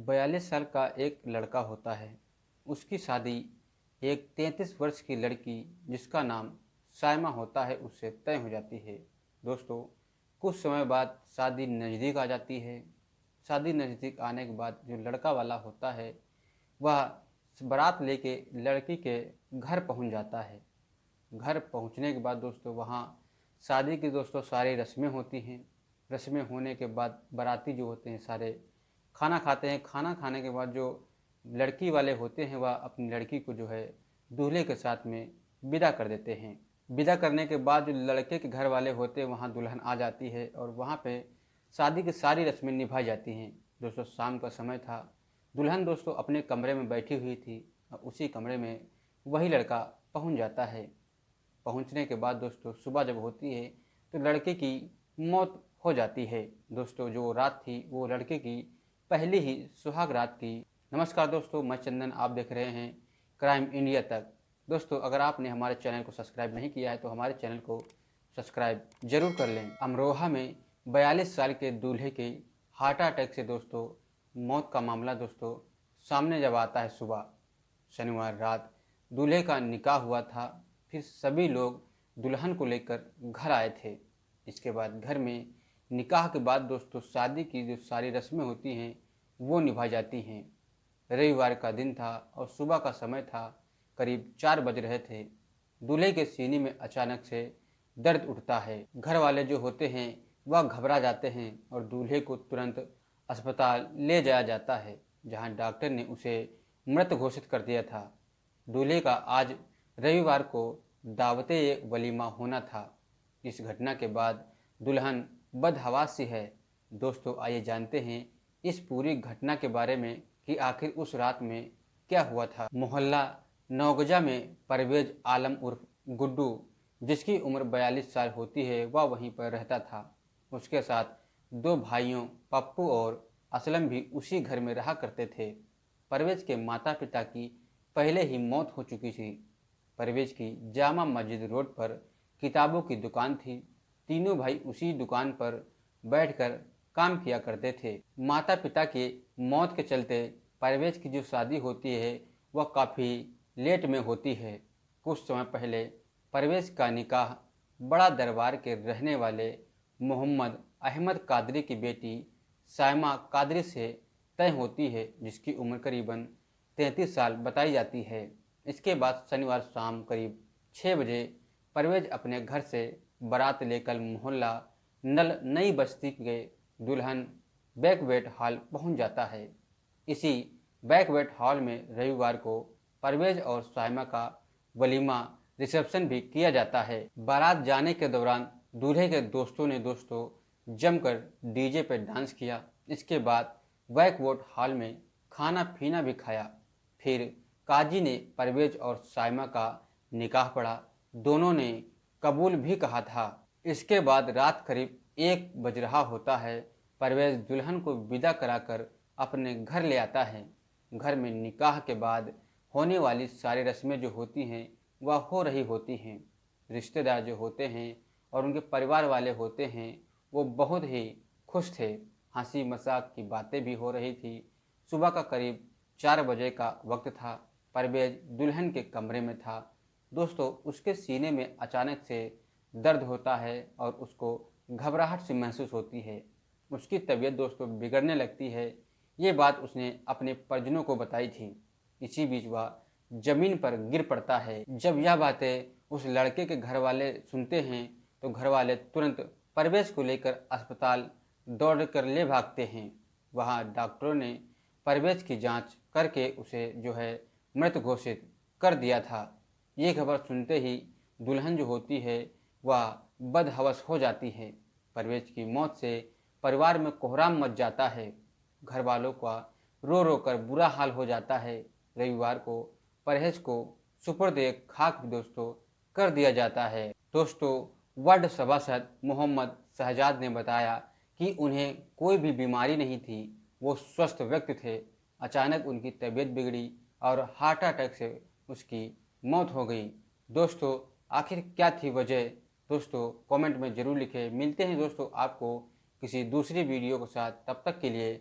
42 साल का एक लड़का होता है। उसकी शादी एक 33 वर्ष की लड़की जिसका नाम सायमा होता है उससे तय हो जाती है। दोस्तों, कुछ समय बाद शादी नज़दीक आ जाती है। शादी नज़दीक आने के बाद जो लड़का वाला होता है वह बारात लेके लड़की के घर पहुंच जाता है। घर पहुंचने के बाद दोस्तों वहाँ शादी की सारी रस्में होती हैं। रस्में होने के बाद बाराती जो होते हैं सारे खाना खाते हैं। खाना खाने के बाद जो लड़की वाले होते हैं वह अपनी लड़की को जो है दूल्हे के साथ में विदा कर देते हैं। विदा करने के बाद जो लड़के के घर वाले होते हैं वहाँ दुल्हन आ जाती है और वहाँ पे शादी की सारी रस्में निभाई जाती हैं। दोस्तों, शाम का समय था। दुल्हन दोस्तों अपने कमरे में बैठी हुई थी और उसी कमरे में वही लड़का पहुँच जाता है। पहुंचने के बाद दोस्तों सुबह जब होती है तो लड़के की मौत हो जाती है। दोस्तों, जो रात थी वो लड़के की पहली ही सुहाग रात थी। नमस्कार दोस्तों, मैं चंदन, आप देख रहे हैं क्राइम इंडिया तक। दोस्तों, अगर आपने हमारे चैनल को सब्सक्राइब नहीं किया है तो हमारे चैनल को सब्सक्राइब जरूर कर लें। अमरोहा में 42 साल के दूल्हे की हार्ट अटैक से दोस्तों मौत का मामला दोस्तों सामने जब आता है। सुबह शनिवार रात दूल्हे का निकाह हुआ था। फिर सभी लोग दुल्हन को लेकर घर आए थे। इसके बाद घर में निकाह के बाद दोस्तों शादी की जो सारी रस्में होती हैं वो निभाई जाती हैं। रविवार का दिन था और सुबह का समय था। करीब 4 बज रहे थे। दूल्हे के सीने में अचानक से दर्द उठता है। घर वाले जो होते हैं वह घबरा जाते हैं और दूल्हे को तुरंत अस्पताल ले जाया जाता है, जहां डॉक्टर ने उसे मृत घोषित कर दिया था। दूल्हे का आज रविवार को दावते वलीमा होना था। इस घटना के बाद दुल्हन बदहवास सी है। दोस्तों, आइए जानते हैं इस पूरी घटना के बारे में कि आखिर उस रात में क्या हुआ था। मोहल्ला नौगजा में परवेज आलम उर्फ गुड्डू, जिसकी उम्र 42 साल होती है, वह वहीं पर रहता था। उसके साथ 2 भाइयों पप्पू और असलम भी उसी घर में रहा करते थे। परवेज के माता पिता की पहले ही मौत हो चुकी थी। परवेज की जामा मस्जिद रोड पर किताबों की दुकान थी। तीनों भाई उसी दुकान पर बैठकर काम किया करते थे। माता पिता की मौत के चलते परवेज की जो शादी होती है वह काफ़ी लेट में होती है। कुछ समय पहले परवेज का निकाह बड़ा दरबार के रहने वाले मोहम्मद अहमद कादरी की बेटी सायमा कादरी से तय होती है, जिसकी उम्र करीबन 33 साल बताई जाती है। इसके बाद शनिवार शाम करीब 6 बजे परवेज अपने घर से बारात लेकर मोहल्ला नई बस्ती के दुल्हन बैकवेट हॉल पहुंच जाता है। इसी बैकवेट हॉल में रविवार को परवेज और सायमा का वलीमा रिसेप्शन भी किया जाता है। बारात जाने के दौरान दूल्हे के दोस्तों ने जमकर डीजे पर डांस किया। इसके बाद बैकवेट हॉल में खाना पीना भी खाया। फिर काजी ने परवेज और सायमा का निकाह पढ़ा। दोनों ने कबूल भी कहा था। इसके बाद रात करीब 1 बज रहा होता है। परवेज दुल्हन को विदा कराकर अपने घर ले आता है। घर में निकाह के बाद होने वाली सारी रस्में जो होती हैं वह हो रही होती हैं। रिश्तेदार जो होते हैं और उनके परिवार वाले होते हैं वो बहुत ही खुश थे। हंसी मजाक की बातें भी हो रही थी। सुबह का करीब 4 बजे का वक्त था। परवेज दुल्हन के कमरे में था। दोस्तों, उसके सीने में अचानक से दर्द होता है और उसको घबराहट सी महसूस होती है। उसकी तबीयत दोस्तों बिगड़ने लगती है। ये बात उसने अपने परिजनों को बताई थी। इसी बीच वह जमीन पर गिर पड़ता है। जब यह बातें उस लड़के के घर वाले सुनते हैं तो घर वाले तुरंत परवेज को लेकर अस्पताल दौड़ कर ले भागते हैं। वहाँ डॉक्टरों ने परवेज की जांच करके उसे मृत घोषित कर दिया था। ये खबर सुनते ही दुल्हन जो होती है वह बदहवस हो जाती है। परवेज की मौत से परिवार में कोहराम मच जाता है। घर वालों का रो रो कर बुरा हाल हो जाता है। रविवार को परवेज को सुपुर्द खाक दोस्तों कर दिया जाता है। दोस्तों, वार्ड सभासद मोहम्मद शहजाद ने बताया कि उन्हें कोई भी बीमारी नहीं थी, वो स्वस्थ व्यक्ति थे। अचानक उनकी तबीयत बिगड़ी और हार्ट अटैक से उसकी मौत हो गई। दोस्तों, आखिर क्या थी वजह? दोस्तों, कमेंट में ज़रूर लिखें। मिलते हैं दोस्तों आपको किसी दूसरी वीडियो के साथ। तब तक के लिए